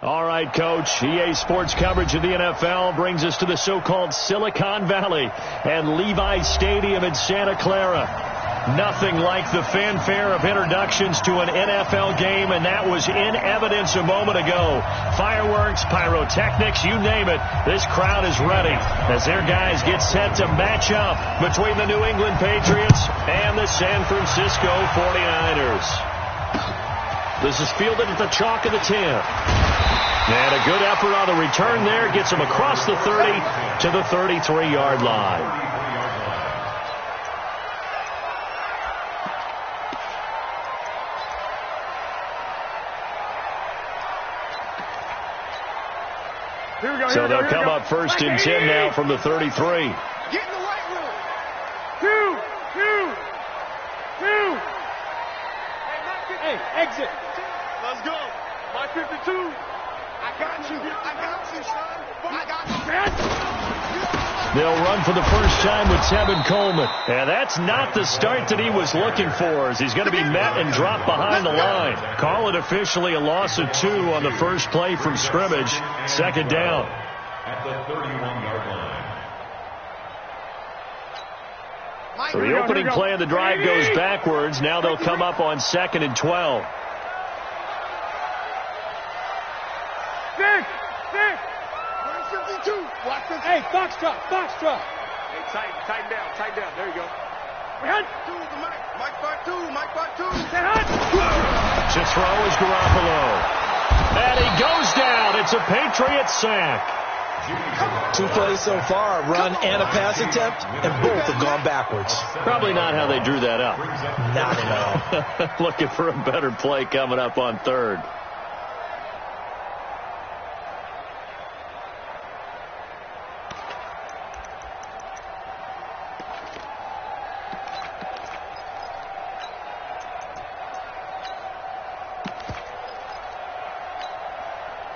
All right, Coach. EA Sports coverage of the NFL brings us to the so-called Silicon Valley and Levi Stadium in Santa Clara. Nothing like the fanfare of introductions to an NFL game, and that was in evidence a moment ago. Fireworks, pyrotechnics, you name it. This crowd is ready as their guys get set to match up between the New England Patriots and the San Francisco 49ers. This is fielded at the chalk of the 10. And a good effort on the return there gets him across the 30 to the 33-yard line. So they'll come up first and 10 now from the 33. Get in the right room. Two. Hey, exit. Let's go. My 52. I got you, son. I got you. They'll run for the first time with Tevin Coleman. And that's not the start that he was looking for, as he's going to be met and dropped behind the line. Call it officially a loss of 2 on the first play from scrimmage. Second down. At the 31-yard line. So the opening play of the drive goes backwards. Now they'll come up on 2nd and 12. Six. 152. Hey, Foxtrot. Hey, tighten down. There you go. Mike 5-2. To throw is Garoppolo. And he goes down. It's a Patriot sack. 2 plays so far, a run and a pass attempt, and both have gone backwards. Probably not how they drew that up. Not at all. Looking for a better play coming up on 3rd.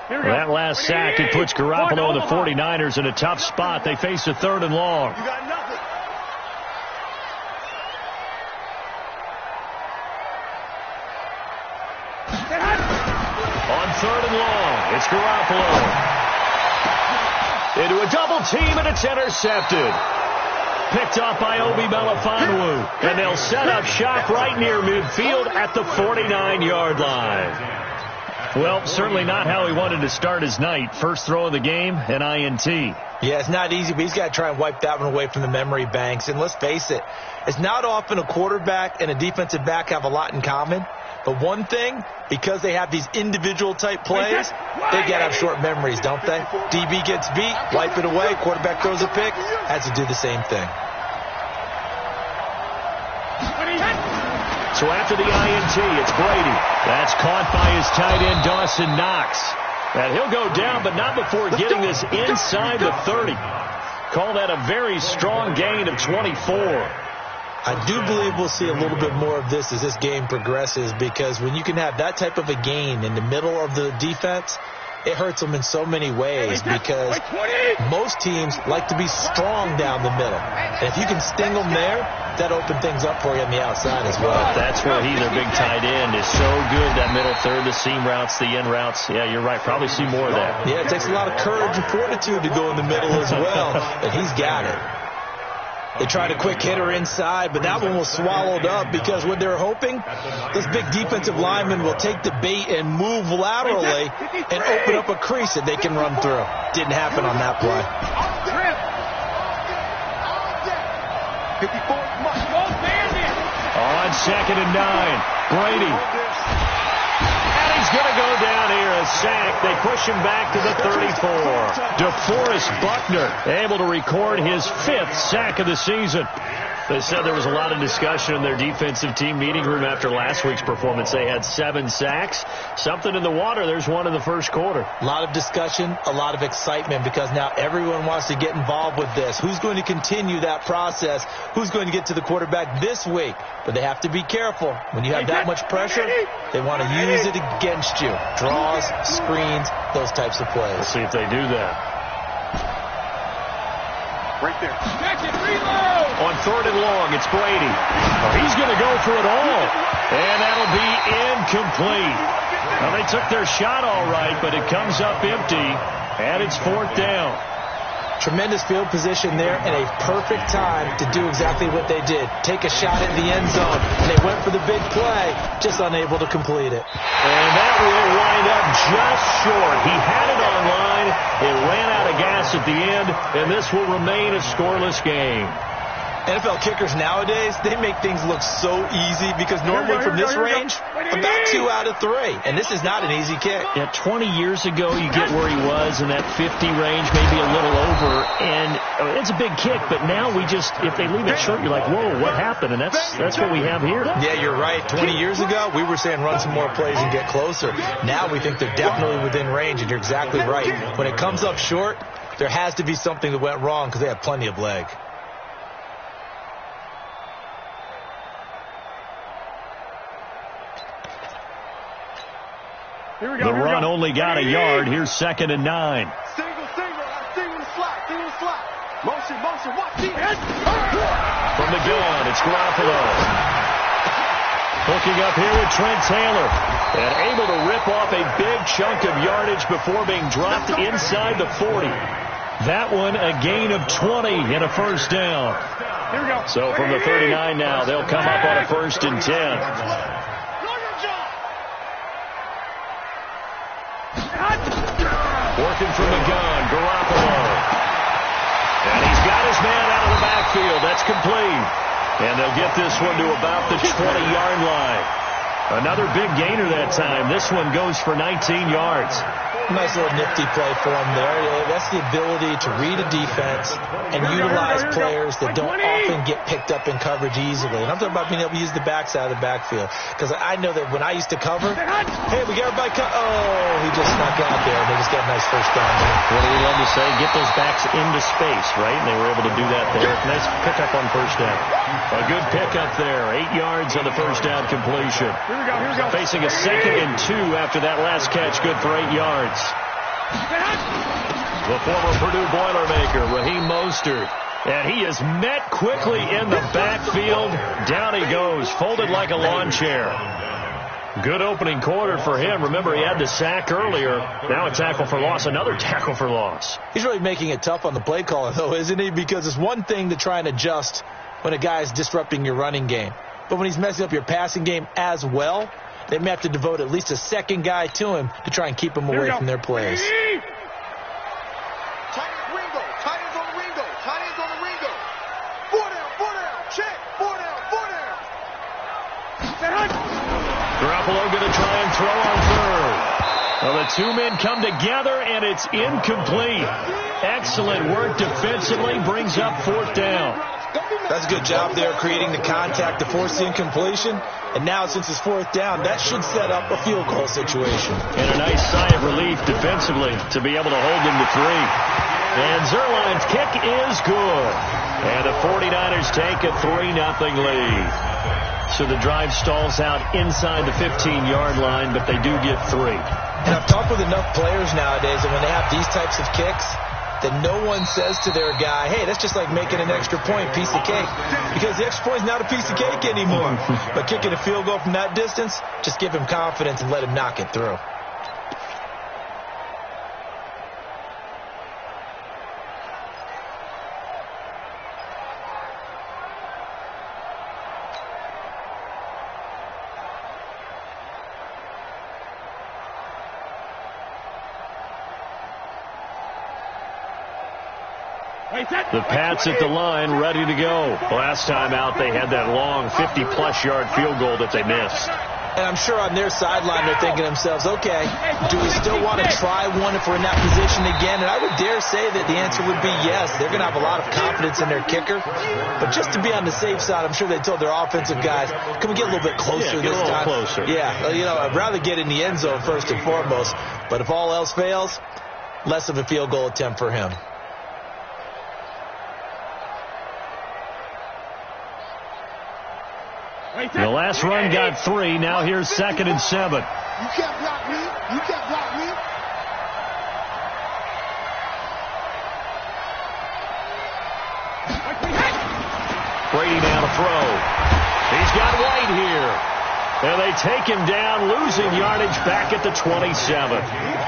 That last sack, it puts Garoppolo and the 49ers in a tough spot. They face a 3rd and long. You got nothing. On 3rd and long, it's Garoppolo. Into a double team, and it's intercepted. Picked up by Obi Melifonwu. And they'll set up shop right near midfield at the 49-yard line. Well, certainly not how he wanted to start his night. First throw of the game, an INT. Yeah, it's not easy, but he's got to try and wipe that one away from the memory banks. And let's face it, it's not often a quarterback and a defensive back have a lot in common. But one thing, because they have these individual type plays, they got to have short memories, don't they? DB gets beat, wipe it away, quarterback throws a pick, has to do the same thing. So after the INT, it's Brady. That's caught by his tight end, Dawson Knox. And he'll go down, but not before getting this inside the 30. Call that a very strong gain of 24. I do believe we'll see a little bit more of this as this game progresses, because when you can have that type of a gain in the middle of the defense, it hurts them in so many ways, because most teams like to be strong down the middle. And if you can sting them there, that opens things up for you on the outside as well. That's where their big tight end, is so good, that middle third, the seam routes, the in routes. Yeah, you're right. Probably see more of that. Yeah, it takes a lot of courage and fortitude to go in the middle as well, and he's got it. They tried a quick hitter inside, but that one was swallowed up, because what they're hoping, this big defensive lineman will take the bait and move laterally and open up a crease that they can run through. Didn't happen on that play. On 2nd and 9, Brady. And he's going to go down here, a sack. They push him back to the 34. DeForest Buckner able to record his 5th sack of the season. They said there was a lot of discussion in their defensive team meeting room after last week's performance. They had 7 sacks. Something in the water. There's one in the first quarter. A lot of discussion, a lot of excitement, because now everyone wants to get involved with this. Who's going to continue that process? Who's going to get to the quarterback this week? But they have to be careful. When you have that much pressure, they want to use it against you. Draws, screens, those types of plays. We'll see if they do that. Right there. Reload. On 3rd and long, it's Brady. Oh, he's going to go for it all. And that'll be incomplete. Well, they took their shot all right, but it comes up empty, and it's 4th down. Tremendous field position there and a perfect time to do exactly what they did. Take a shot at the end zone. And they went for the big play, just unable to complete it. And that will wind up just short. He had it on line. It ran out of gas at the end, and this will remain a scoreless game. NFL kickers nowadays, they make things look so easy because normally from this range, about 2 out of 3. And this is not an easy kick. Yeah, 20 years ago, you get where he was in that 50 range, maybe a little over. And it's a big kick, but now we just, if they leave it short, you're like, whoa, what happened? And that's what we have here. Yeah, you're right. 20 years ago, we were saying run some more plays and get closer. Now we think they're definitely within range, and you're exactly right. When it comes up short, there has to be something that went wrong because they have plenty of leg. The run only got a yard. Here's 2nd and 9. Single, slot. Motion, watch the edge. From the gun, it's Garoppolo. Hooking up here with Trent Taylor. And able to rip off a big chunk of yardage before being dropped inside the 40. That one a gain of 20 and a 1st down. Here we go. So from the 39 now, they'll come up on a 1st and 10. Working from the gun, Garoppolo. And he's got his man out of the backfield. That's complete. And they'll get this one to about the 20-yard line. Another big gainer that time. This one goes for 19 yards. Nice little nifty play for him there. That's the ability to read a defense and utilize players that don't often get picked up in coverage easily. And I'm talking about being able to use the backside of the backfield. Because I know that when I used to cover, hey, we got everybody oh, he just snuck out there, and they just got a nice 1st down there. What do we love to say? Get those backs into space, right? And they were able to do that there. Nice pickup on 1st down. A good pickup there. 8 yards on the 1st down completion. Here we go. Facing a 2nd and 2 after that last catch. Good for 8 yards. The former Purdue Boilermaker, Raheem Mostert. And he is met quickly in the backfield. Down he goes, folded like a lawn chair. Good opening quarter for him. Remember, he had the sack earlier. Now a tackle for loss, another tackle for loss. He's really making it tough on the play caller, though, isn't he? Because it's one thing to try and adjust when a guy is disrupting your running game. But when he's messing up your passing game as well, they may have to devote at least a 2nd guy to him to try and keep him away from their plays. Tight ends on the Ringo. 4 down. Check. 4 down. Garoppolo going to try and throw on 3rd. Well, the 2 men come together, and it's incomplete. Excellent work defensively. Brings up 4th down. That's a good job there creating the contact to force the incompletion. And now, since it's 4th down, that should set up a field goal situation. And a nice sigh of relief defensively to be able to hold them to 3. And Zerline's kick is good. And the 49ers take a 3-0 lead. So the drive stalls out inside the 15-yard line, but they do get 3. And I've talked with enough players nowadays, and when they have these types of kicks, that no one says to their guy, hey, that's just like making an extra point, piece of cake. Because the extra point is not a piece of cake anymore. But kicking a field goal from that distance, just give him confidence and let him knock it through. The Pats at the line, ready to go. Last time out, they had that long 50-plus yard field goal that they missed. And I'm sure on their sideline, they're thinking to themselves, okay, do we still want to try one if we're in that position again? And I would dare say that the answer would be yes. They're going to have a lot of confidence in their kicker. But just to be on the safe side, I'm sure they told their offensive guys, can we get a little bit closer this time? Closer. Yeah, I'd rather get in the end zone first and foremost. But if all else fails, less of a field goal attempt for him. The last run got 3. Now here's 2nd and 7. You can't block me. Brady now to throw. He's got White here. And they take him down, losing yardage back at the 27.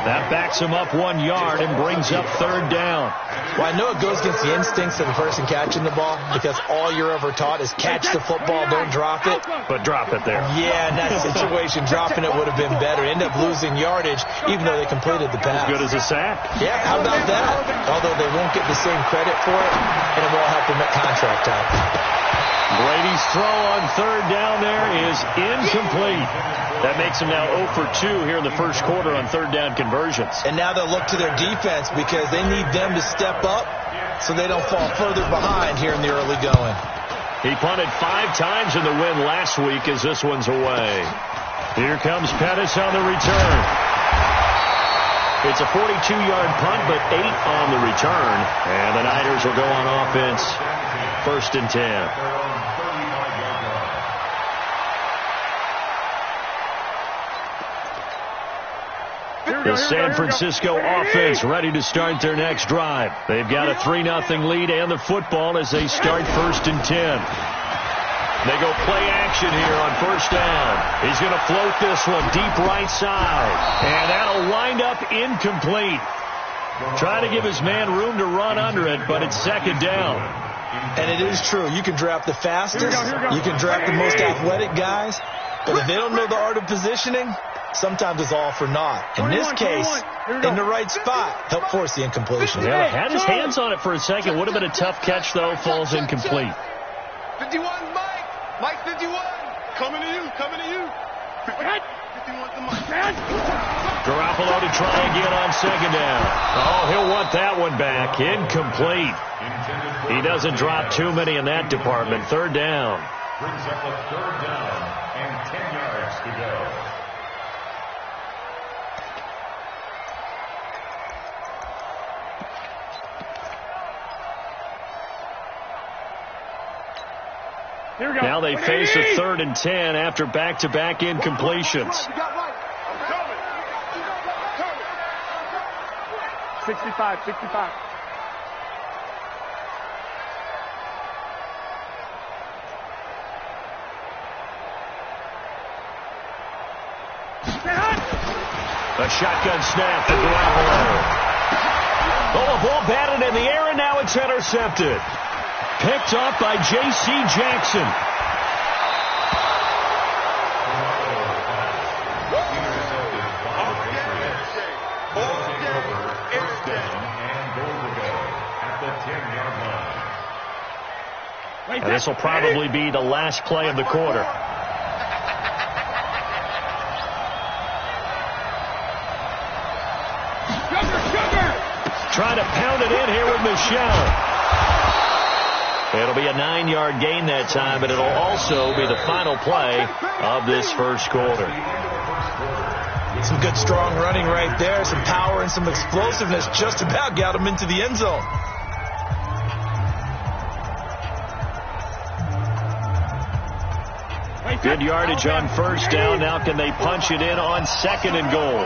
That backs him up 1 yard and brings up third down. Well, I know it goes against the instincts of the person catching the ball because all you're ever taught is catch the football, don't drop it. But drop it there. Yeah, in that situation, dropping it would have been better. End up losing yardage, even though they completed the pass. As good as a sack. Yeah, how about that? Although they won't get the same credit for it, and it won't have to make contract time. Brady's throw on third down there is incomplete. That makes him now 0 for 2 here in the first quarter on third down conversions. And now they'll look to their defense because they need them to step up so they don't fall further behind here in the early going. He punted 5 times in the win last week as this one's away. Here comes Pettis on the return. It's a 42-yard punt, but 8 on the return. And the Niners will go on offense, 1st and 10. The San Francisco offense ready to start their next drive. They've got a 3-0 lead and the football as they start 1st and 10. They go play action here on 1st down. He's going to float this one deep right side. And that'll wind up incomplete. Trying to give his man room to run under it, but it's 2nd down. And it is true. You can draft the fastest. You can draft the most athletic guys. But if they don't know the art of positioning, sometimes it's all for naught. In this case, in the right spot, help force the incompletion. Yeah, had his hands on it for a second. Would have been a tough catch, though. Falls incomplete. 51, Mike. Mike 51. Coming to you. Coming to you. 51 to Mike. Garoppolo to try again on 2nd down. Oh, he'll want that one back. Incomplete. He doesn't drop too many in that department. 3rd down. Brings up a 3rd down and 10 yards to go. Now they face a 3rd and 10 after back-to-back incompletions. 65. A shotgun snap for Garoppolo. Oh, a ball batted in the air, and now it's intercepted. Picked off by J.C. Jackson. And this will probably be the last play of the quarter. Trying to pound it in here with Michelle. It'll be a 9-yard gain that time, but it'll also be the final play of this first quarter. Some good, strong running right there. Some power and some explosiveness just about got him into the end zone. Good yardage on 1st down. Now can they punch it in on 2nd and goal?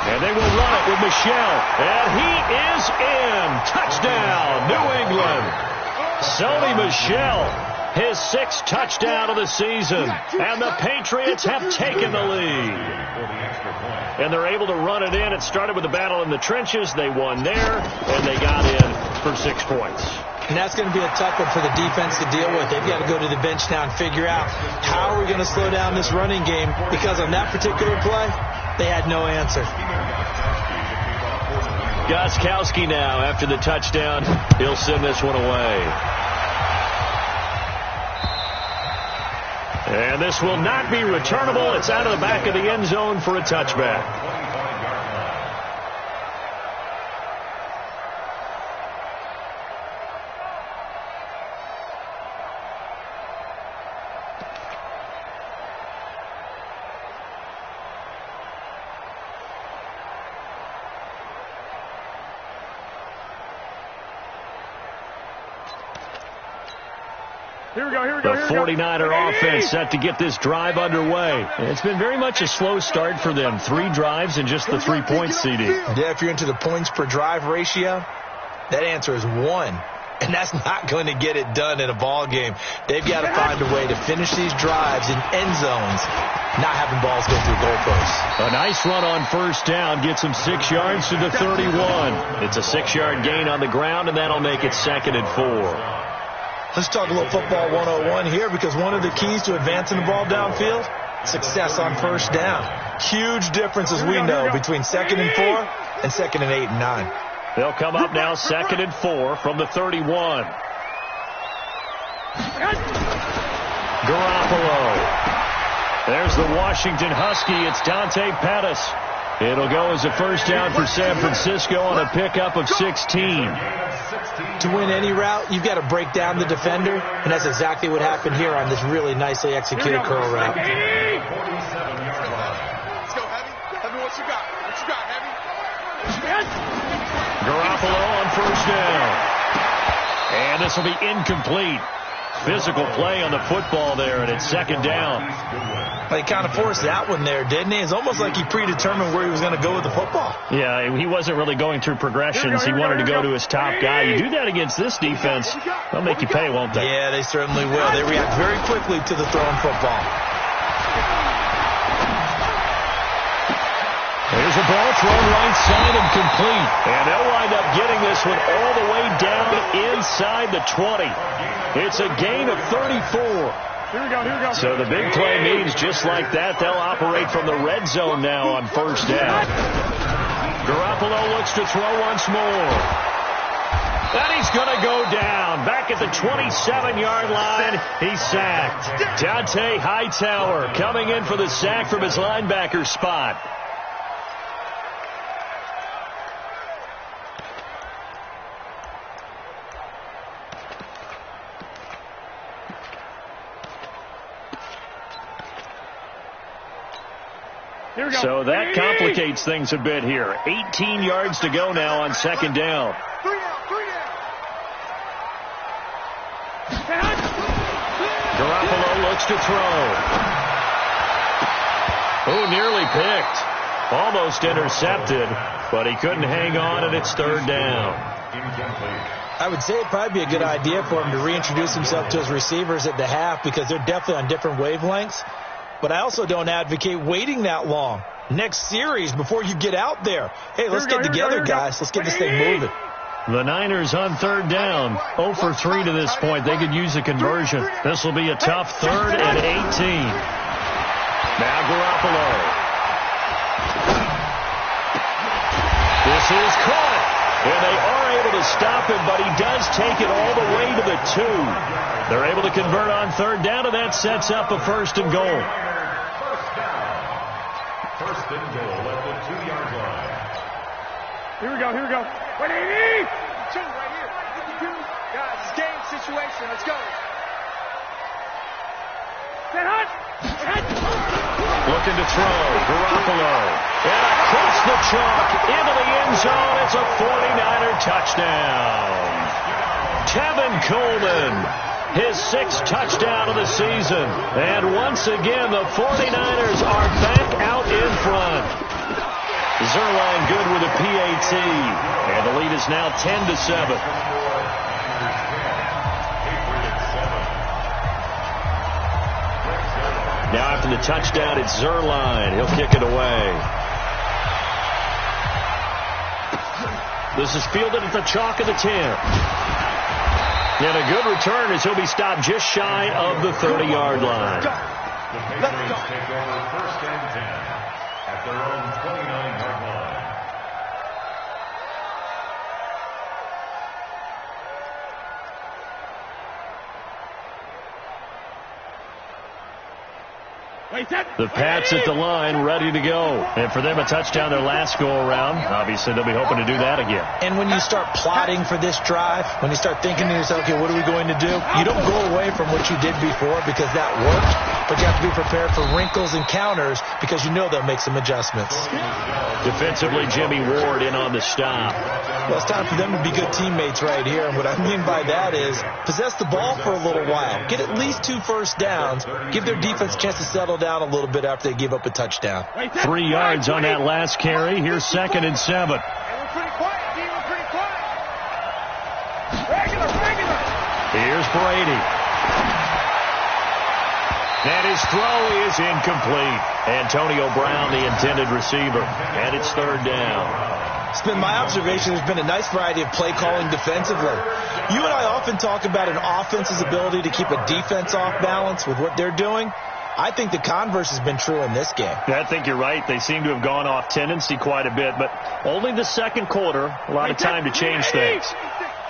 And they will run it with Michelle. And he is in. Touchdown, New England. Sony Michel, his 6th touchdown of the season. And the Patriots have taken the lead. And they're able to run it in. It started with a battle in the trenches. They won there, and they got in for 6 points. And that's going to be a tough one for the defense to deal with. They've got to go to the bench now and figure out how are we going to slow down this running game, because on that particular play, they had no answer. Gostkowski now, after the touchdown, he'll send this one away. And this will not be returnable. It's out of the back of the end zone for a touchback. The 49er offense set to get this drive underway. It's been very much a slow start for them. 3 drives and just the 3 points, CD. Yeah, if you're into the points per drive ratio, that answer is 1. And that's not going to get it done in a ball game. They've got to find a way to finish these drives in end zones, not having balls go through goalposts. A nice run on first down gets him 6 yards to the 31. It's a 6-yard gain on the ground, and that'll make it 2nd and 4. Let's talk a little football 101 here, because one of the keys to advancing the ball downfield, success on first down. Huge difference, as we know, between 2nd and 4 and 2nd and 8 and 9. They'll come up now 2nd and 4 from the 31. Garoppolo. There's the Washington Husky. It's Dante Pettis. It'll go as a first down for San Francisco on a pickup of 16. To win any route, you've got to break down the defender, and that's exactly what happened here on this really nicely executed curl route. Let's go, Heavy. Heavy, what you got? What you got, Heavy? Garoppolo on first down. And this will be incomplete. Physical play on the football there, and it's 2nd down. Well, he kind of forced that one there, didn't he? It's almost like he predetermined where he was going to go with the football. Yeah, he wasn't really going through progressions. He wanted to go to his top guy. You do that against this defense, they'll make you pay, won't they? Yeah, they certainly will. They react very quickly to the thrown football. There's a ball thrown right side and complete. And they'll wind up getting this one all the way down inside the 20. It's a gain of 34. Here we go. So the big play means just like that, they'll operate from the red zone now on first down. Garoppolo looks to throw once more. And he's going to go down. Back at the 27-yard line, he's sacked. Dante Hightower coming in for the sack from his linebacker spot. So that complicates things a bit here. 18 yards to go now on 2nd down. Garoppolo looks to throw. Oh, nearly picked. Almost intercepted, but he couldn't hang on, and it's 3rd down. I would say it'd probably be a good idea for him to reintroduce himself to his receivers at the half, because they're definitely on different wavelengths. But I also don't advocate waiting that long. Next series before you get out there. Hey, let's get together, guys. Let's get this thing moving. The Niners on 3rd down. 0 for 3 to this point. They could use a conversion. This will be a tough 3rd and 18. Now Garoppolo. This is caught. And they are able to stop him, but he does take it all the way to the 2. They're able to convert on 3rd down, and that sets up a 1st and goal. First and goal at the 2-yard line. Here we go. 180! Two right here. 52. Guys, it's game situation. Let's go. Get hot! Looking to throw. Garoppolo. And across the chalk into the end zone. It's a 49er touchdown. Tevin Coleman. His 6th touchdown of the season. And once again, the 49ers are back out in front. Zerline good with a PAT. And the lead is now 10-7. Now after the touchdown, it's Zerline. He'll kick it away. This is fielded at the chalk of the 10. And a good return as he'll be stopped just shy of the 30-yard line. The Patriots take over 1st and 10 at their own 29-yard line. The Pats at the line, ready to go. And for them, a touchdown their last go-around. Obviously, they'll be hoping to do that again. And when you start plotting for this drive, when you start thinking to yourself, okay, what are we going to do? You don't go away from what you did before because that worked, but you have to be prepared for wrinkles and counters because you know they'll make some adjustments. Defensively, Jimmy Ward in on the stop. Well, it's time for them to be good teammates right here. And what I mean by that is possess the ball for a little while. Get at least 2 first downs. Give their defense a chance to settle down a little bit after they give up a touchdown. 3 yards on that last carry. Here's 2nd and 7. We're pretty quiet, D. We're pretty quiet. Regular. Here's Brady. And his throw is incomplete. Antonio Brown, the intended receiver. And it's third down. It's been my observation there's been a nice variety of play calling defensively. You and I often talk about an offense's ability to keep a defense off balance with what they're doing. I think the converse has been true in this game. I think you're right. They seem to have gone off tendency quite a bit, but only the second quarter, a lot of time to change things.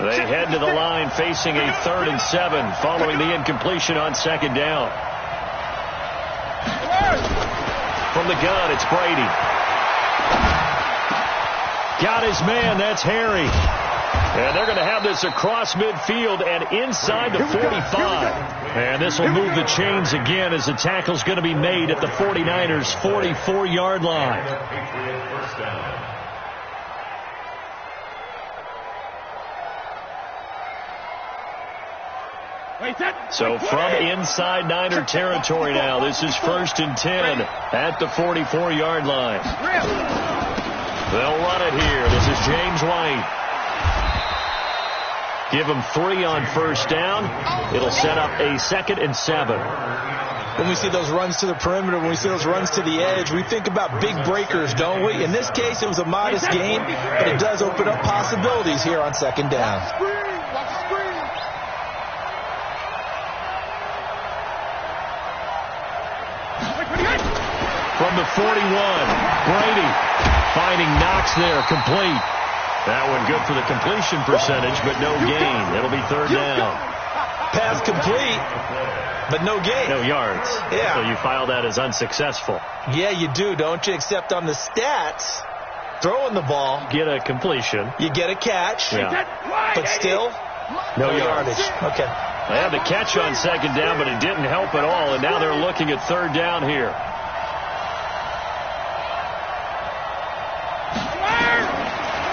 They head to the line facing a 3rd and 7 following the incompletion on second down. From the gun, it's Brady. Got his man. That's Harry. And they're going to have this across midfield and inside the 45. And this will move the chains again as the tackle's going to be made at the 49ers' 44-yard line. So from inside Niner territory now, this is 1st and 10 at the 44-yard line. They'll run it here. This is James White. Give them 3 on first down. It'll set up a 2nd and 7. When we see those runs to the perimeter, when we see those runs to the edge, we think about big breakers, don't we? In this case, it was a modest gain, but it does open up possibilities here on second down. From the 41, Brady finding Knox there, complete. That one good for the completion percentage, but no gain. It'll be third down. Pass complete, but no gain. No yards. Yeah. So you file that as unsuccessful. Yeah, you do, don't you? Except on the stats, throwing the ball. Get a completion. You get a catch. Yeah. But still, no yardage. Okay. They had the catch on second down, but it didn't help at all, and now they're looking at third down here.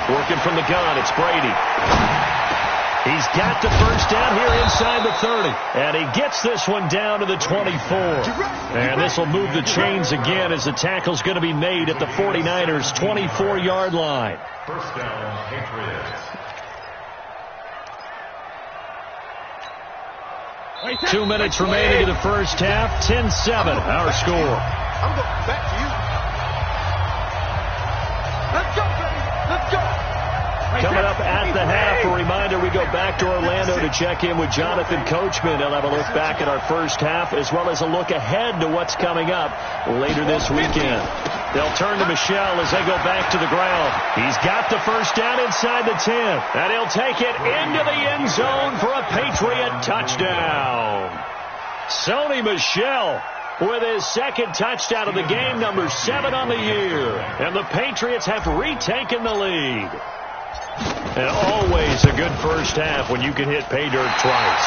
Working from the gun, it's Brady. He's got the first down here inside the 30. And he gets this one down to the 24. And this will move the chains again as the tackle's going to be made at the 49ers' 24-yard line. First down, Patriots. 2 minutes remaining in the first half. 10-7, our score. I'm going back to you. Let's go, baby. Let's go. Coming up at the half, a reminder, we go back to Orlando to check in with Jonathan Coachman. He'll have a look back at our first half as well as a look ahead to what's coming up later this weekend. They'll turn to Michel as they go back to the ground. He's got the first down inside the 10. And he'll take it into the end zone for a Patriot touchdown. Sony Michel with his second touchdown of the game, number 7 on the year. And the Patriots have retaken the lead. And always a good first half when you can hit pay dirt twice.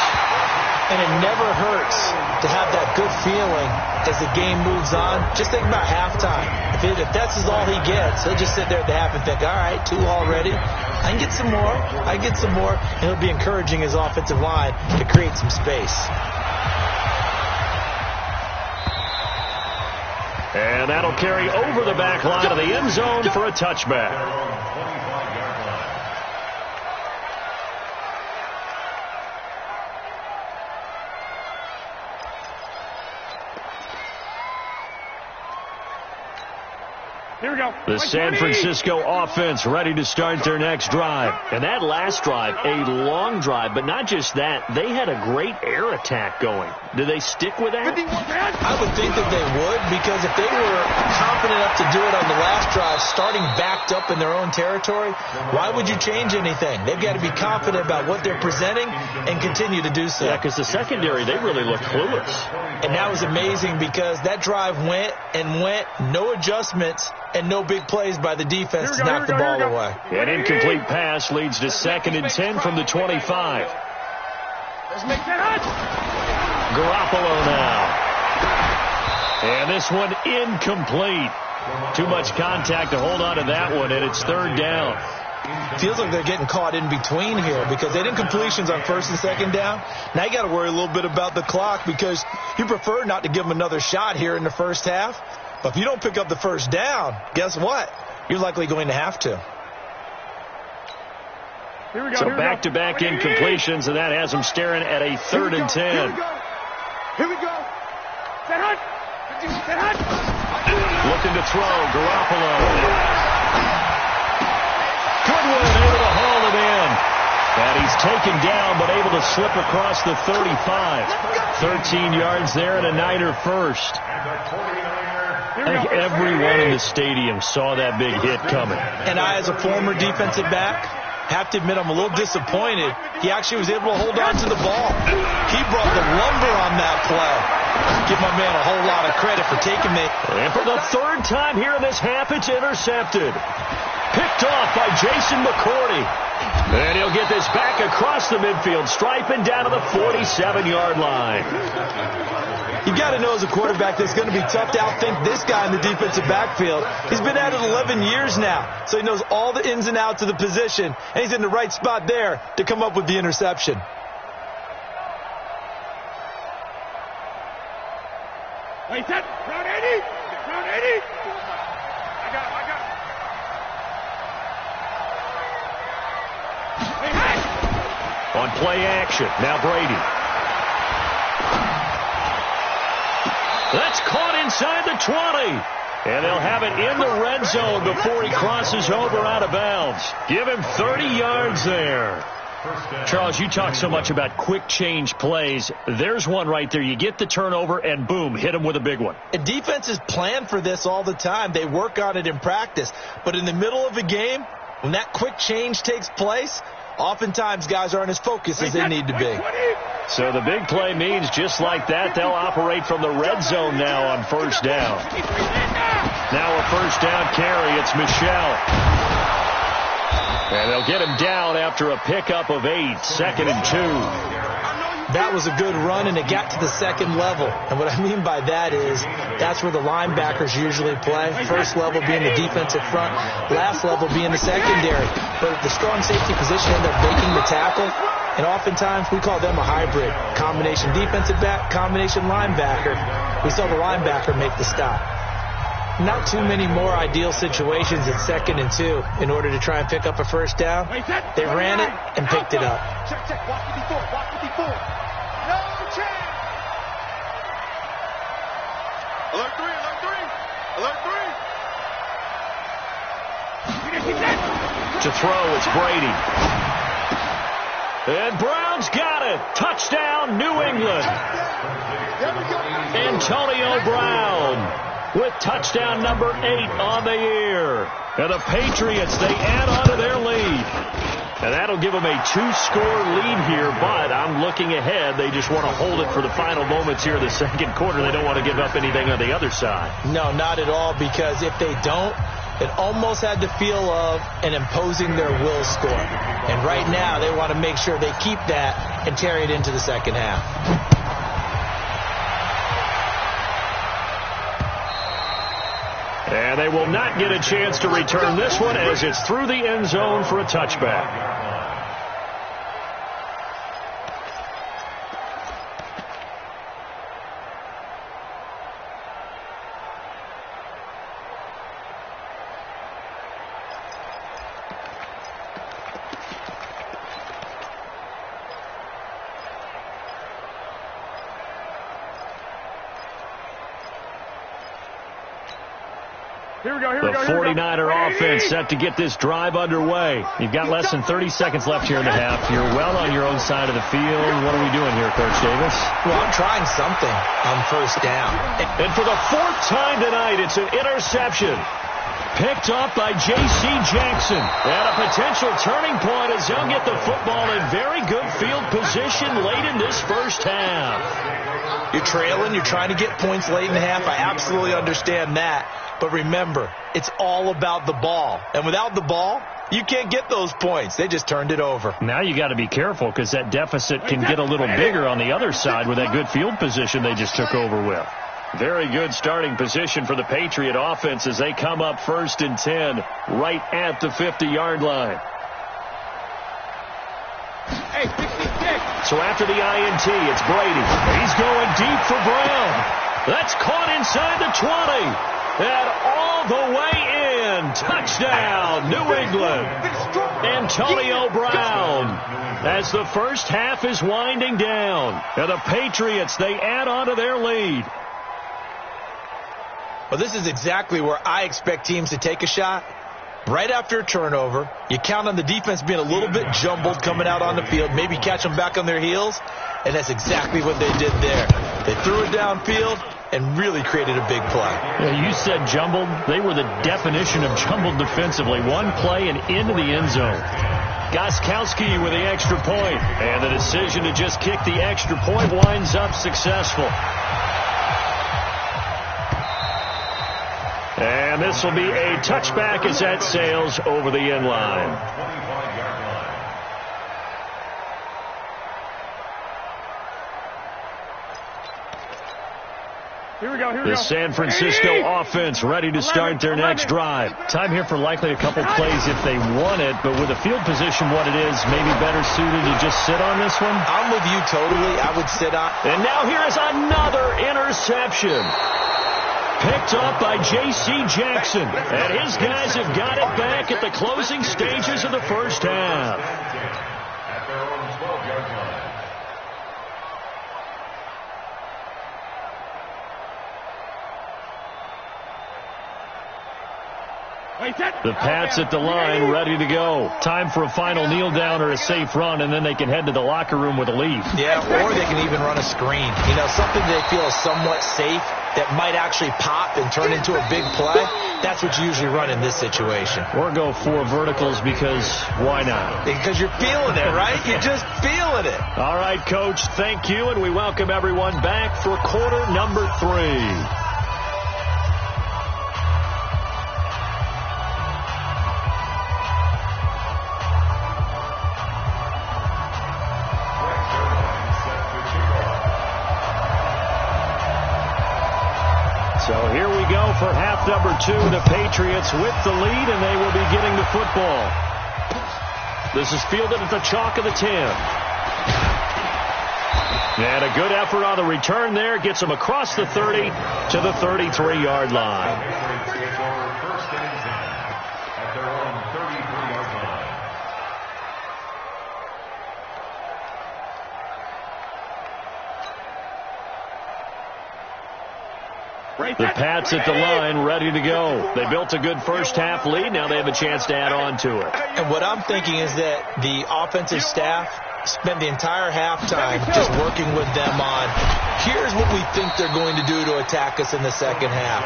And it never hurts to have that good feeling as the game moves on. Just think about halftime. If that's all he gets, he'll just sit there at the half and think, all right, 2 already. I can get some more. I get some more. And he'll be encouraging his offensive line to create some space. And that'll carry over the back line of the end zone for a touchback. Here we go. The San Francisco offense ready to start their next drive. And that last drive, a long drive, but not just that. They had a great air attack going. Do they stick with that? I would think that they would, because if they were confident enough to do it on the last drive, starting backed up in their own territory, why would you change anything? They've got to be confident about what they're presenting and continue to do so. Yeah, because the secondary, they really look clueless. And that was amazing because that drive went and went, no adjustments, and no big plays by the defense to knock the ball away. An incomplete pass leads to 2nd and 10 from the 25. Let's make that Garoppolo now. And this one incomplete. Too much contact to hold on to that one, and it's third down. Feels like they're getting caught in between here because they did completions on 1st and 2nd down. Now you got to worry a little bit about the clock because you prefer not to give them another shot here in the first half. But if you don't pick up the first down, guess what? You're likely going to have to. So back-to-back incompletions, and that has them staring at a 3rd and 10. Here we go. Looking to throw, Garoppolo. Goodwin able to haul it in. And he's taken down, but able to slip across the 35. 13 yards there and a Niner first. I think everyone in the stadium saw that big hit coming. And I, as a former defensive back, have to admit I'm a little disappointed. He actually was able to hold on to the ball. He brought the lumber on that play. Give my man a whole lot of credit for taking it. And for the 3rd time here in this half, it's intercepted. Picked off by Jason McCourty. And he'll get this back across the midfield, striping down to the 47-yard line. You got to know as a quarterback that it's going to be tough to outthink this guy in the defensive backfield. He's been at it 11 years now, so he knows all the ins and outs of the position, and he's in the right spot there to come up with the interception. Wait, set. Round 80. Round 80. I got him. On play action, now Brady. That's caught inside the 20. And they'll have it in the red zone before he crosses over out of bounds. Give him 30 yards there. Charles, you talk so much about quick change plays. There's one right there. You get the turnover and boom, hit him with a big one. And defenses plan for this all the time. They work on it in practice. But in the middle of a game, when that quick change takes place, oftentimes guys aren't as focused as they need to be. So the big play means just like that, they'll operate from the red zone now on 1st down. Now a 1st down carry. It's Michel. And they'll get him down after a pickup of 8, 2nd and 2. That was a good run, and it got to the 2nd level. And what I mean by that is that's where the linebackers usually play. 1st level being the defensive front, last level being the secondary. But the strong safety position ended up making the tackle. And oftentimes we call them a hybrid. Combination defensive back, combination linebacker. We saw the linebacker make the stop. Not too many more ideal situations at 2nd and 2 in order to try and pick up a 1st down. They ran it and picked it up. Check. Watch the before. No chance. Alert 3. To throw, it's Brady. And Brown's got it. Touchdown, New England. Antonio Brown with touchdown number 8 on the year. And the Patriots, they add on to their lead. And that'll give them a 2-score lead here, but I'm looking ahead. They just want to hold it for the final moments here in the 2nd quarter. They don't want to give up anything on the other side. No, not at all, because if they don't, it almost had the feel of an imposing their will score. And right now, they want to make sure they keep that and carry it into the 2nd half. And they will not get a chance to return this one as it's through the end zone for a touchback. The 49er offense set to get this drive underway. You've got less than 30 seconds left here in the half. You're well on your own side of the field. What are we doing here, Coach Davis? Well, I'm trying something on 1st down. And for the 4th time tonight, it's an interception. Picked up by J.C. Jackson. And a potential turning point as they'll get the football in very good field position late in this 1st half. You're trailing. You're trying to get points late in the half. I absolutely understand that. But remember, it's all about the ball. And without the ball, you can't get those points. They just turned it over. Now you got to be careful because that deficit can get a little bigger on the other side with that good field position they just took over with. Very good starting position for the Patriot offense as they come up 1st and 10 right at the 50-yard line. So after the INT, it's Brady. He's going deep for Brown. That's caught inside the 20. And all the way in. Touchdown, New England. Antonio Brown. As the first half is winding down. And the Patriots, they add on to their lead. Well, this is exactly where I expect teams to take a shot. Right after a turnover, you count on the defense being a little bit jumbled coming out on the field, maybe catch them back on their heels, and that's exactly what they did there. They threw it downfield and really created a big play. Yeah, you said jumbled. They were the definition of jumbled defensively. One play and into the end zone. Gostkowski with the extra point, and the decision to just kick the extra point winds up successful. And this will be a touchback as that sails over the end line. The San Francisco offense ready to start their next drive. Time here for likely a couple plays if they want it, but with the field position what it is, maybe better suited to just sit on this one? I'm with you totally. I would sit on. And now here is another interception. Picked up by J.C. Jackson. And his guys have got it back at the closing stages of the first half. At their own 12-yard line. The Pats at the line, ready to go. Time for a final kneel down or a safe run, and then they can head to the locker room with a lead. Yeah, or they can even run a screen. You know, something they feel is somewhat safe that might actually pop and turn into a big play. That's what you usually run in this situation. Or go 4 verticals because why not? Because you're feeling it, right? You're just feeling it. All right, Coach, thank you, and we welcome everyone back for quarter number 3. So here we go for half number 2. The Patriots with the lead, and they will be getting the football. This is fielded at the chalk of the 10. And a good effort on the return there. Gets them across the 30 to the 33-yard line. First and 10 at their own 33-yard line. The Pats at the line, ready to go. They built a good first half lead. Now they have a chance to add on to it. And what I'm thinking is that the offensive staff spent the entire halftime just working with them on, here's what we think they're going to do to attack us in the second half.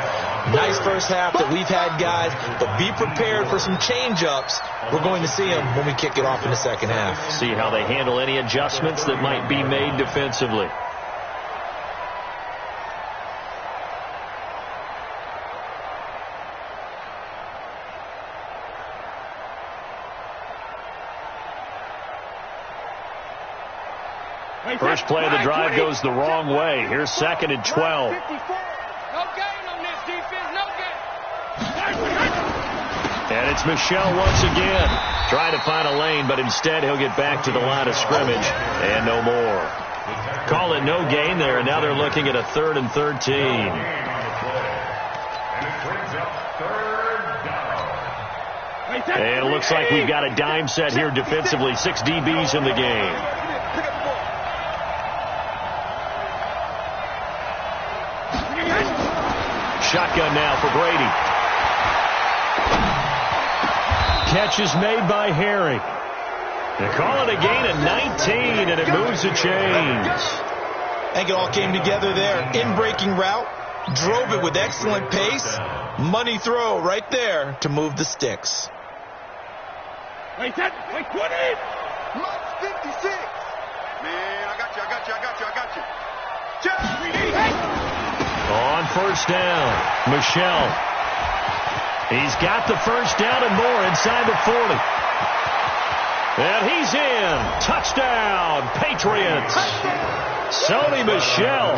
Nice first half that we've had, guys, but be prepared for some change-ups. We're going to see them when we kick it off in the second half. See how they handle any adjustments that might be made defensively. First play of the drive goes the wrong way. Here's 2nd and 12. No gain on this defense, no gain. And it's Michel once again. Trying to find a lane, but instead he'll get back to the line of scrimmage and no more. Call it no gain there, and now they're looking at a 3rd and 13. And it brings up 3rd down. And it looks like we've got a dime set here defensively. 6 DBs in the game. Shotgun now for Brady. Catch is made by Harry. They call it a gain of 19, and it moves the chains. I think it all came together there. In-breaking route, drove it with excellent pace. Money throw right there to move the sticks. Wait, 20. Mark 56. Man, I got you. On first down, Michel. He's got the first down and more inside the 40. And he's in. Touchdown, Patriots. Sony Michel,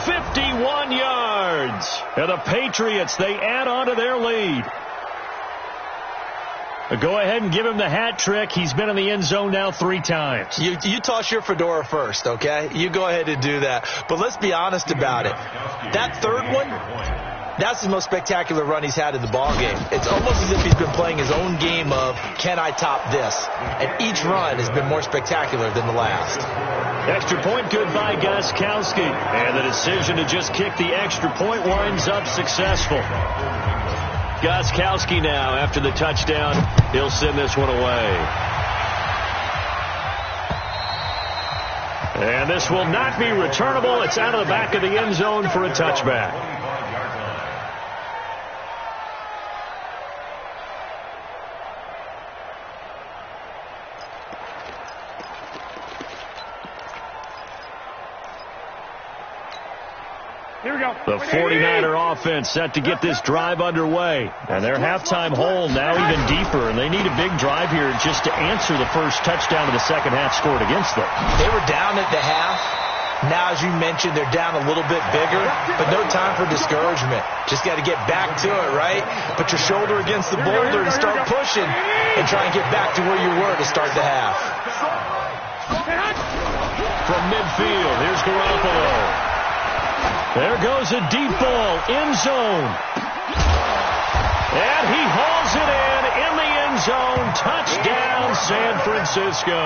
51 yards. And the Patriots, they add on to their lead. Go ahead and give him the hat trick. He's been in the end zone now 3 times. You toss your fedora first, okay? You go ahead and do that. But let's be honest about it. That third one, That's the most spectacular run he's had in the ballgame. It's almost as if he's been playing his own game of, can I top this? And each run has been more spectacular than the last. Extra point good by Gostkowski. And the decision to just kick the extra point winds up successful. Gostkowski now, after the touchdown, he'll send this one away. And this will not be returnable. It's out of the back of the end zone for a touchback. The 49er offense set to get this drive underway. And their halftime hole now even deeper. And they need a big drive here just to answer the first touchdown of the second half scored against them. They were down at the half. Now, as you mentioned, they're down a little bit bigger, but no time for discouragement. Just got to get back to it, right? Put your shoulder against the boulder and start pushing and try and get back to where you were to start the half. From midfield, here's Garoppolo. There goes a deep ball, end zone. And he hauls it in the end zone. Touchdown, San Francisco.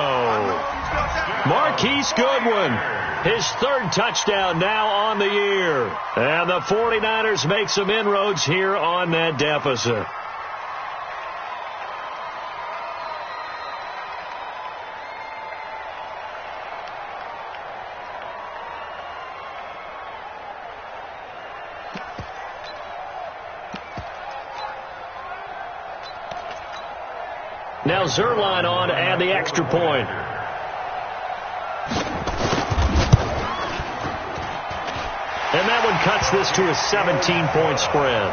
Marquise Goodwin, his third touchdown now on the year. And the 49ers make some inroads here on that deficit. Now Zerline on to add the extra point. And that one cuts this to a 17-point spread.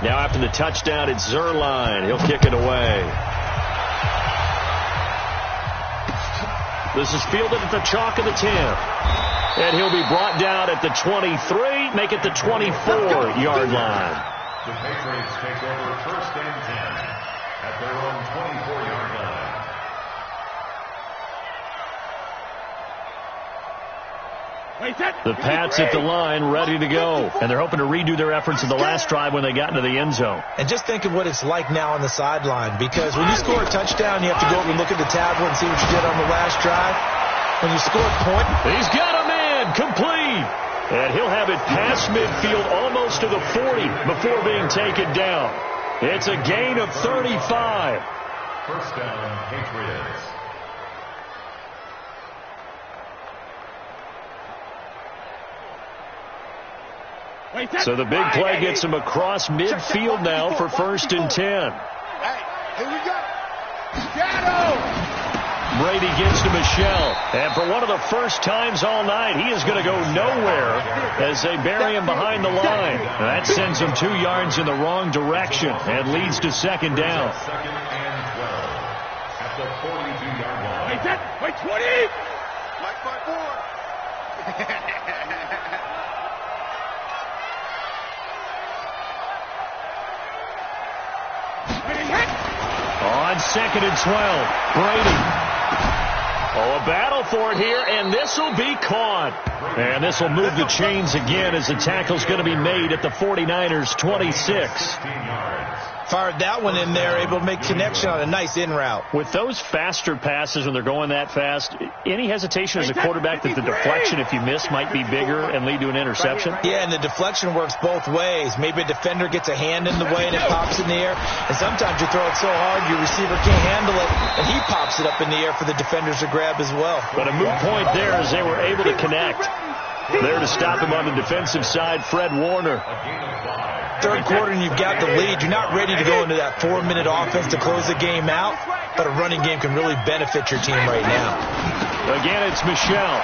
Now after the touchdown, it's Zerline. He'll kick it away. This is fielded at the chalk of the 10. And he'll be brought down at the 23, make it the 24-yard line. The Patriots take over first and 10 at their own 24-yard line. The Pats at the line, ready to go. And they're hoping to redo their efforts in the last drive when they got into the end zone. And just think of what it's like now on the sideline. Because when you score a touchdown, you have to go over and look at the tablet and see what you did on the last drive. When you score a point, he's got a man, complete. And he'll have it past midfield almost to the 40 before being taken down. It's a gain of 35. First down, Patriots. So the big play gets him across midfield now for first and 10. Hey, here we go. Shadow. Brady gets to Michelle. And for one of the first times all night, he is going to go nowhere as they bury him behind the line. That sends him 2 yards in the wrong direction and leads to second down. Second and 12 at the 42-yard line. Wait, 20. Like 5-4. On second and 12, Brady. Oh, a battle for it here, and this will be caught. And this will move the chains again as the tackle's going to be made at the 49ers' 26. Fired that one in there, able to make connection on a nice in route. With those faster passes when they're going that fast, any hesitation as a quarterback that the deflection, if you miss, might be bigger and lead to an interception? Yeah, and the deflection works both ways. Maybe a defender gets a hand in the way and it pops in the air. And sometimes you throw it so hard your receiver can't handle it, and he pops it up in the air for the defenders to grab as well. But a moot point there as they were able to connect. There to stop him on the defensive side, Fred Warner. Third quarter and you've got the lead. You're not ready to go into that 4-minute offense to close the game out, but a running game can really benefit your team right now. Again, it's Michelle.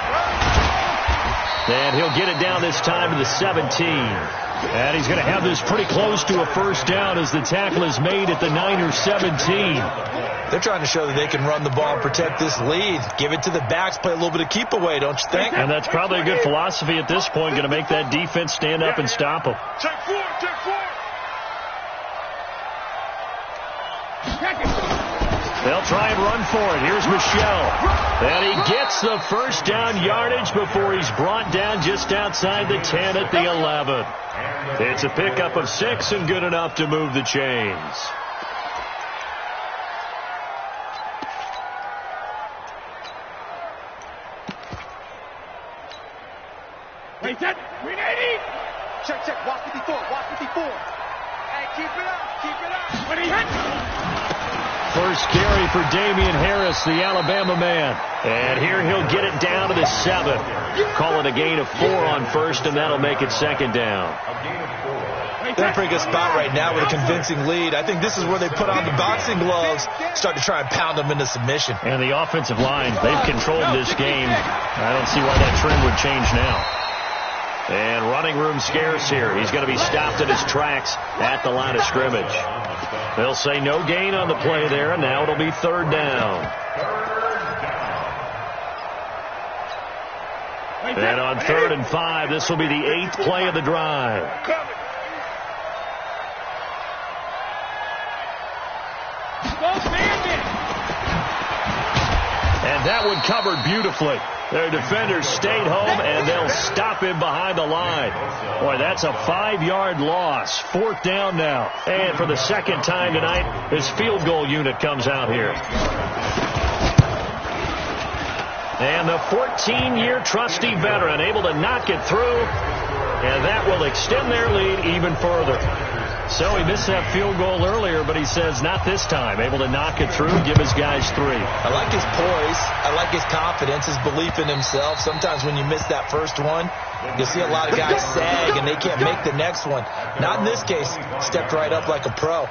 And he'll get it down this time to the 17. And he's going to have this pretty close to a first down as the tackle is made at the Niners 17. They're trying to show that they can run the ball and protect this lead. Give it to the backs, play a little bit of keep away, don't you think? And that's probably a good philosophy at this point, going to make that defense stand up and stop them. Check four, check four. They'll try and run for it. Here's Michelle. And he gets the first down yardage before he's brought down just outside the 10 at the 11. It's a pickup of 6 and good enough to move the chains. Wait, set. 380. Check, check. Watch 54. Watch 54. Hey, keep it up. Keep it up. When he hit. First carry for Damian Harris, the Alabama man. And here he'll get it down to the 7. Call it a gain of 4 on first, and that'll make it second down. They're in a pretty good spot right now with a convincing lead. I think this is where they put on the boxing gloves, start to try and pound them into submission. And the offensive line, they've controlled this game. I don't see why that trend would change now. And running room scarce here. He's going to be stopped in his tracks at the line of scrimmage. They'll say no gain on the play there, and now it'll be third down. And on 3rd and 5, this will be the 8th play of the drive. And that one covered beautifully. Their defenders stayed home, and they'll stop him behind the line. Boy, that's a 5-yard loss. 4th down now. And for the second time tonight, his field goal unit comes out here. And the 14-year trusty veteran able to knock it through, and that will extend their lead even further. So he missed that field goal earlier, but he says not this time. Able to knock it through, give his guys 3. I like his poise. I like his confidence, his belief in himself. Sometimes when you miss that first one, you'll see a lot of guys sag and they can't make the next one. Not in this case. Stepped right up like a pro.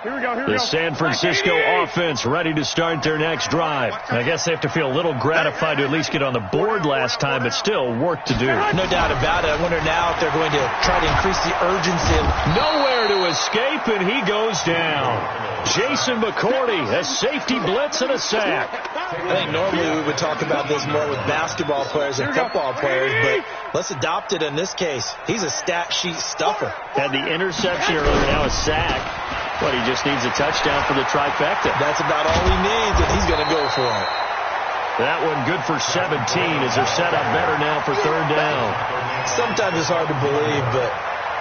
Here we go, here we The go. San Francisco offense ready to start their next drive. I guess they have to feel a little gratified to at least get on the board last time, but still work to do. No doubt about it. I wonder now if they're going to try to increase the urgency. Nowhere to escape, and he goes down. Jason McCourty, a safety blitz and a sack. I think normally we would talk about this more with basketball players and football players, but let's adopt it in this case. He's a stat sheet stuffer. Had the interception earlier, now a sack. But he just needs a touchdown for the trifecta. That's about all he needs, and he's going to go for it. That one good for 17 as they're set up better now for 3rd down. Sometimes it's hard to believe, but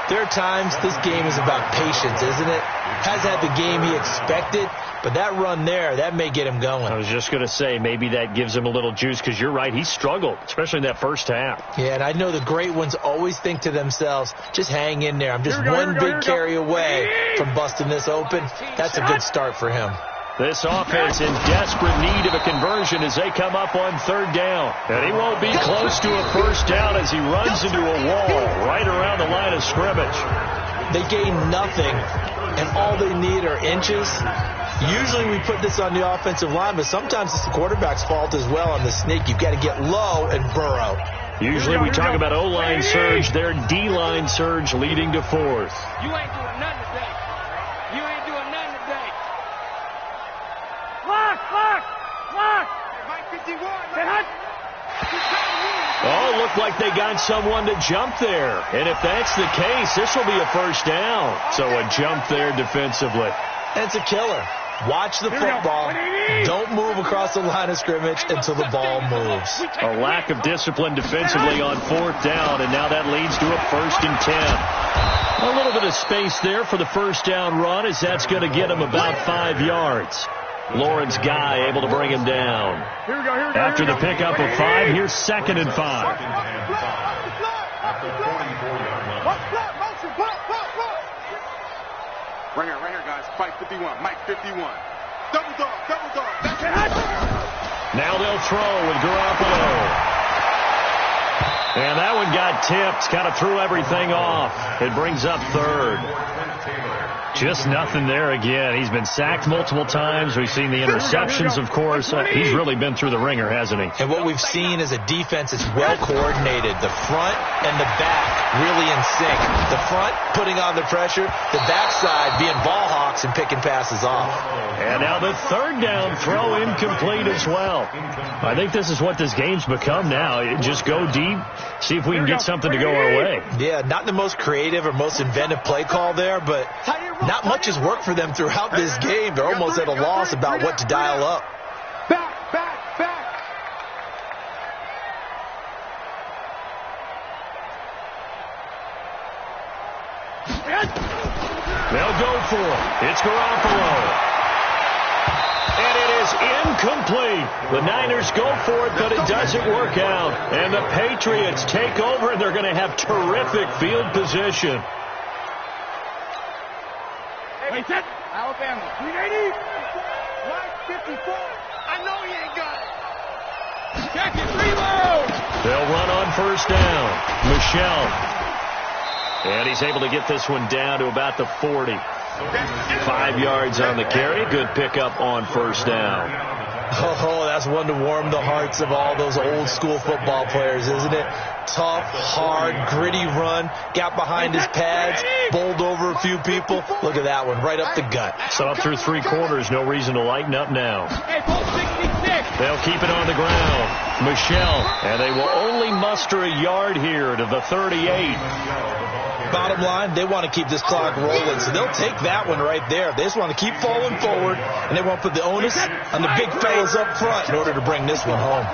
there are times this game is about patience, isn't it? Has had the game he expected, but that run there, that may get him going. I was just going to say, maybe that gives him a little juice, because you're right, he struggled, especially in that first half. Yeah, and I know the great ones always think to themselves, just hang in there. I'm just one big carry away from busting this open. That's a good start for him. This offense in desperate need of a conversion as they come up on 3rd down. And he won't be close to a first down as he runs into a wall right around the line of scrimmage. They gain nothing, and all they need are inches. Usually we put this on the offensive line, but sometimes it's the quarterback's fault as well on the sneak. You've got to get low and burrow. Usually we talk about O-line surge, their D-line surge leading to 4th. You ain't doing nothing today. You ain't doing nothing today. Lock! Mike 51. Oh, looked like they got someone to jump there. And if that's the case, this will be a first down. So a jump there defensively. And it's a killer. Watch the football. Don't move across the line of scrimmage until the ball moves. A lack of discipline defensively on 4th down, and now that leads to a 1st and 10. A little bit of space there for the first down run, as that's going to get him about 5 yards. Lawrence Guy able to bring him down. After the pickup of 5, here's 2nd and 5. Right here, guys. Fight 51. Mike 51. Double dog. That's it. Now they'll throw with Garoppolo. And that one got tipped, kind of threw everything off. It brings up third. Just nothing there again. He's been sacked multiple times. We've seen the interceptions, of course. He's really been through the ringer, hasn't he? And what we've seen is a defense that's well coordinated. The front and the back really in sync. The front putting on the pressure, the backside being ball hawks and picking passes off. And now the third down throw incomplete as well. I think this is what this game's become now. Just go deep, see if we can get something to go our way. Yeah, not the most creative or most inventive play call there, but not much has worked for them throughout this game. They're almost at a loss about what to dial up. Back. They'll go for it. It's Garoppolo. And it is incomplete. The Niners go for it, but it doesn't work out. And the Patriots take over, and they're going to have terrific field position. Wait, set. Alabama. 380. 54. I know he ain't got it. Check it. Reload. They'll run on first down. Michelle. And he's able to get this one down to about the 40. 5 yards on the carry. Good pickup on first down. Oh, that's one to warm the hearts of all those old school football players, isn't it? Tough, hard, gritty run. Got behind his pads, bowled over a few people. Look at that one, right up the gut. So up through 3 quarters, no reason to lighten up now. They'll keep it on the ground. Michelle, and they will only muster a yard here to the 38. Bottom line, they want to keep this clock rolling, so they'll take that one right there. They just want to keep falling forward, and they want to put the onus on the big fellas up front in order to bring this one home.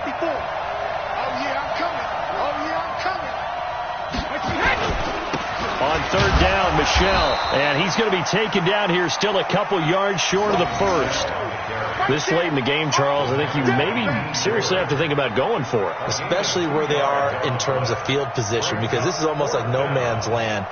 On third down, Michelle, and he's going to be taken down here still a couple yards short of the first. This late in the game, Charles, I think you maybe seriously have to think about going for it. Especially where they are in terms of field position, because this is almost like no man's land.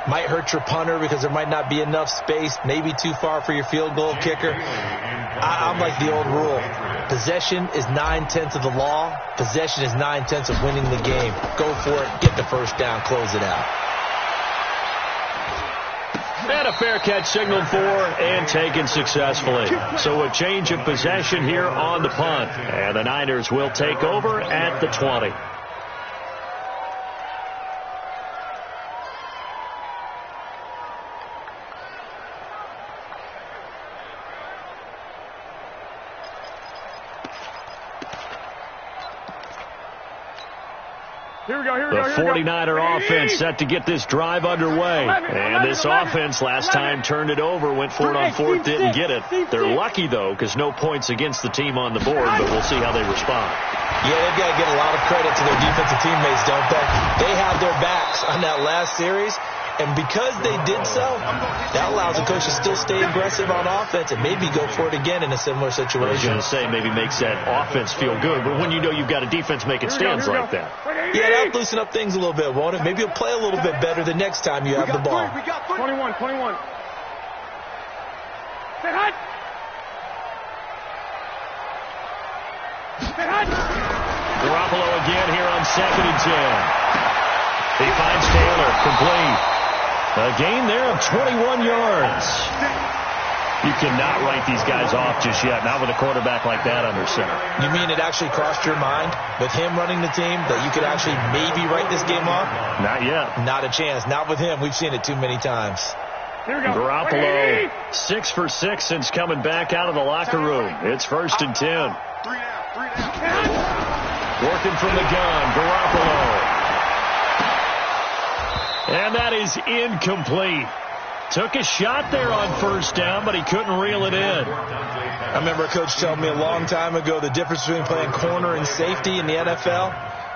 Might hurt your punter because there might not be enough space, maybe too far for your field goal kicker. I'm like the old rule. Possession is 9/10 of the law. Possession is 9/10 of winning the game. Go for it, get the first down, close it out. And a fair catch signaled for and taken successfully. So a change of possession here on the punt. And the Niners will take over at the 20. The 49er offense set to get this drive underway. And this offense last time turned it over, went for it on fourth, didn't get it. They're lucky, though, because no points against the team on the board, but we'll see how they respond. Yeah, they've got to give a lot of credit to their defensive teammates, don't they? They had their backs on that last series, and because they did so, that allows the coach to still stay aggressive on offense and maybe go for it again in a similar situation. I was going to say maybe makes that offense feel good, but when you know you've got a defense making stands like that. Yeah, that'll loosen up things a little bit, won't it? Maybe you'll play a little bit better the next time you have the ball. 21. Stay hot. Garoppolo again here on 2nd and 10. He finds Taylor, complete. A gain there of 21 yards. You cannot write these guys off just yet, not with a quarterback like that under center. You mean it actually crossed your mind with him running the team that you could actually maybe write this game off? Not yet. Not a chance. Not with him. We've seen it too many times. Garoppolo, 6 for 6 since coming back out of the locker room. It's 1st and 10. 3 down. Working from the gun, Garoppolo. And that is incomplete. Took a shot there on first down, but he couldn't reel it in. I remember a coach telling me a long time ago the difference between playing corner and safety in the NFL.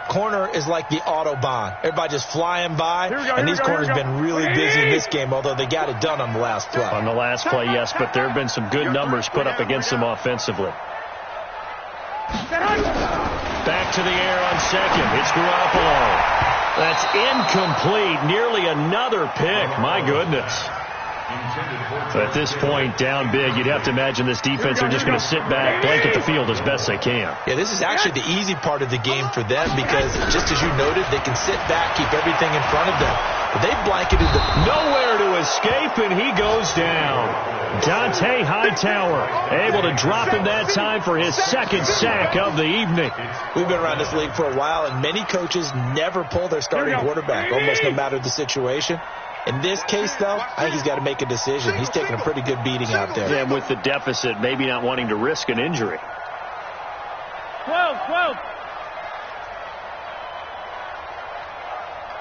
Corner is like the Autobahn. Everybody just flying by, and these corners have been really busy in this game, although they got it done on the last play. On the last play, yes, but there have been some good numbers put up against them offensively. Back to the air on second. It's Garoppolo. That's incomplete. Nearly another pick. My goodness. So at this point, down big, you'd have to imagine this defense are just going to sit back, blanket the field as best they can. Yeah, this is actually the easy part of the game for them because, just as you noted, they can sit back, keep everything in front of them. But they blanketed the... Nowhere to escape, and he goes down. Dante Hightower able to drop him that time for his second sack of the evening. We've been around this league for a while, and many coaches never pull their starting quarterback, almost no matter the situation. In this case, though, I think he's got to make a decision. He's taking a pretty good beating out there. And with the deficit, maybe not wanting to risk an injury. 12.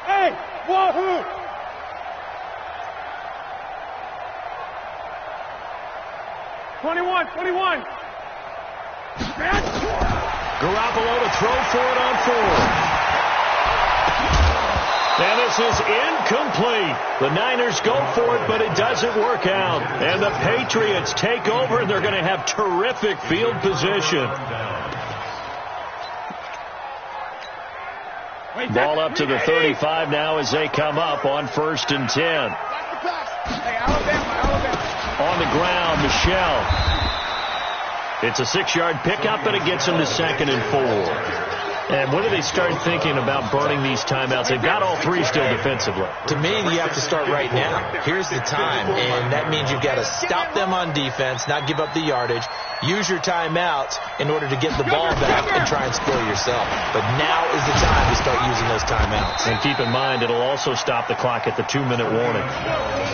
Hey, wahoo! Twenty-one. Garoppolo to throw for it on 4. And this is incomplete. The Niners go for it, but it doesn't work out. And the Patriots take over, and they're going to have terrific field position. Ball up to the 35 now as they come up on 1st and 10. Hey, Alabama. On the ground, Michelle. It's a 6-yard pickup, but it gets him to 2nd and 4. And when do they start thinking about burning these timeouts? They've got all 3 still defensively. To me, you have to start right now. Here's the time, and that means you've got to stop them on defense, not give up the yardage, use your timeouts in order to get the ball back and try and score yourself. But now is the time to start using those timeouts. And keep in mind, it'll also stop the clock at the 2-minute warning.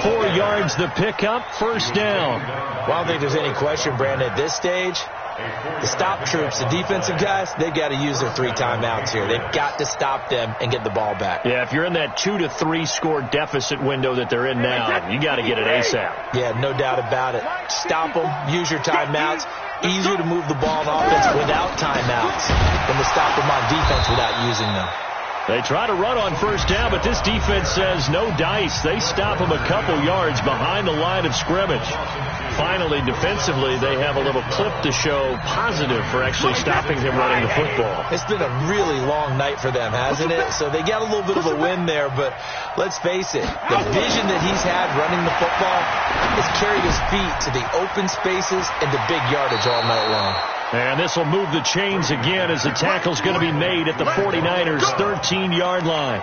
4 yards the pickup, 1st down. Well, I don't think there's any question, Brandon, at this stage. The stop troops, the defensive guys, they've got to use their 3 timeouts here. They've got to stop them and get the ball back. Yeah, if you're in that 2 to 3 score deficit window that they're in now, you got to get it ASAP. Yeah, no doubt about it. Stop them, use your timeouts. Easier to move the ball on offense without timeouts than to stop them on defense without using them. They try to run on 1st down, but this defense says no dice. They stop him a couple yards behind the line of scrimmage. Finally, defensively, they have a little clip to show positive for actually stopping him running the football. It's been a really long night for them, hasn't it? So they got a little bit of a win there, but let's face it, the vision that he's had running the football has carried his feet to the open spaces and to big yardage all night long. And this will move the chains again as the tackle's going to be made at the 49ers' 13-yard line.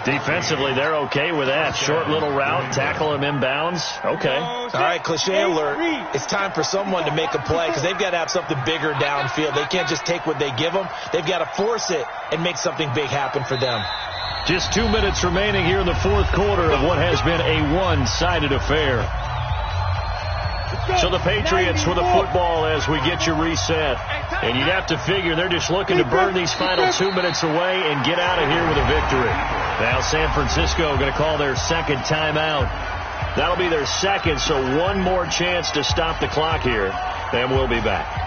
Defensively, they're okay with that. Short little route, tackle him inbounds. Okay. All right, cliche alert. It's time for someone to make a play because they've got to have something bigger downfield. They can't just take what they give them. They've got to force it and make something big happen for them. Just 2 minutes remaining here in the 4th quarter of what has been a one-sided affair. So the Patriots with the football as we get you reset. And you'd have to figure they're just looking to burn these final 2 minutes away and get out of here with a victory. Now San Francisco going to call their 2nd timeout. That'll be their 2nd, so 1 more chance to stop the clock here. And we'll be back.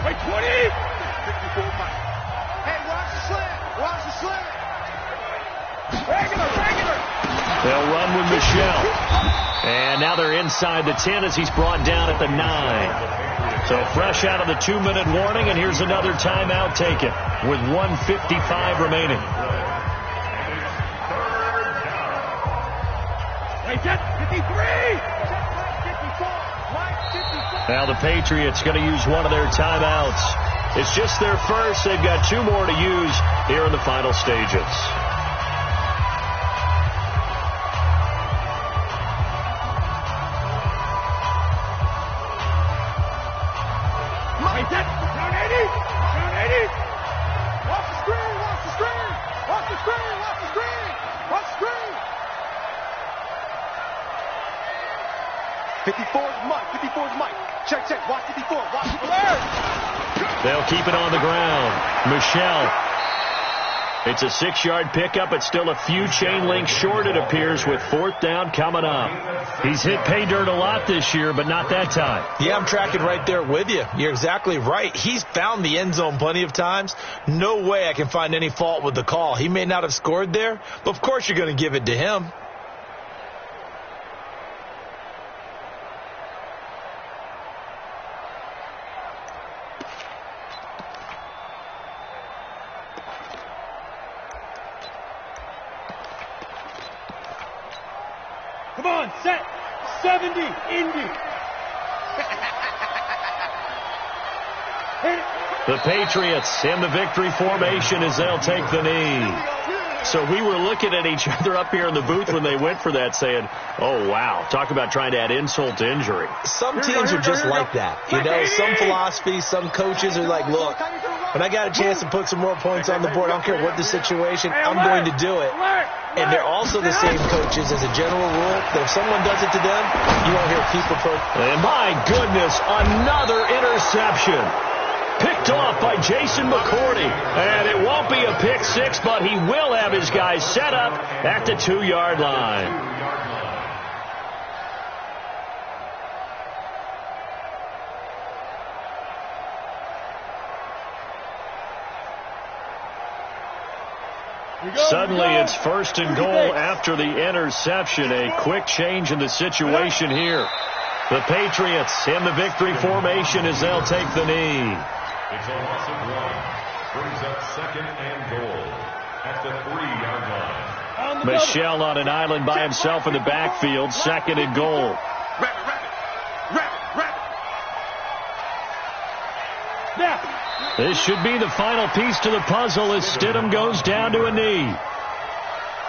Wait, 20! Hey, watch the slant! Regular! They'll run with Michelle. And now they're inside the 10 as he's brought down at the 9. So fresh out of the 2-minute warning, and here's another timeout taken with 1:55 remaining. Wait, 53! Now the Patriots going to use one of their timeouts. It's just their first. They've got 2 more to use here in the final stages. Down 80! Watch the screen! 54's Mike. Check. Watch 54. Watch the alert. They'll keep it on the ground. Michelle. It's a 6-yard pickup. It's still a few chain links short, it appears, with 4th down coming up. He's hit pay dirt a lot this year, but not that time. Yeah, I'm tracking right there with you. You're exactly right. He's found the end zone plenty of times. No way I can find any fault with the call. He may not have scored there, but of course you're going to give it to him. Come on, set. 70, Indy. The Patriots in the victory formation as they'll take the knee. So we were looking at each other up here in the booth when they went for that saying, oh, wow, talk about trying to add insult to injury. Some teams are just like that. You know, some philosophies, some coaches are like, look, when I got a chance to put some more points on the board, I don't care what the situation, I'm going to do it. And they're also the same coaches as a general rule that if someone does it to them, you won't hear people And my goodness, another interception. Picked off by Jason McCourty. And it won't be a pick six, but he will have his guys set up at the 2-yard line. Suddenly it's 1st and goal after the interception. A quick change in the situation here. The Patriots in the victory formation as they'll take the knee. It's a loss of 1. Brings up 2nd and goal at the 3-yard line. Michel on an island by himself in the backfield. 2nd and goal. This should be the final piece to the puzzle as Stidham goes down to a knee.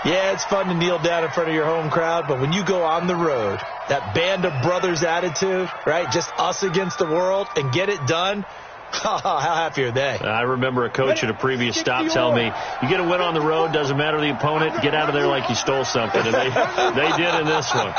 Yeah, it's fun to kneel down in front of your home crowd, but when you go on the road, that band of brothers attitude, right, just us against the world, and get it done, how happy are they? I remember a coach at a previous stop telling me, you get a win on the road, doesn't matter the opponent, get out of there like you stole something. And they did in this one.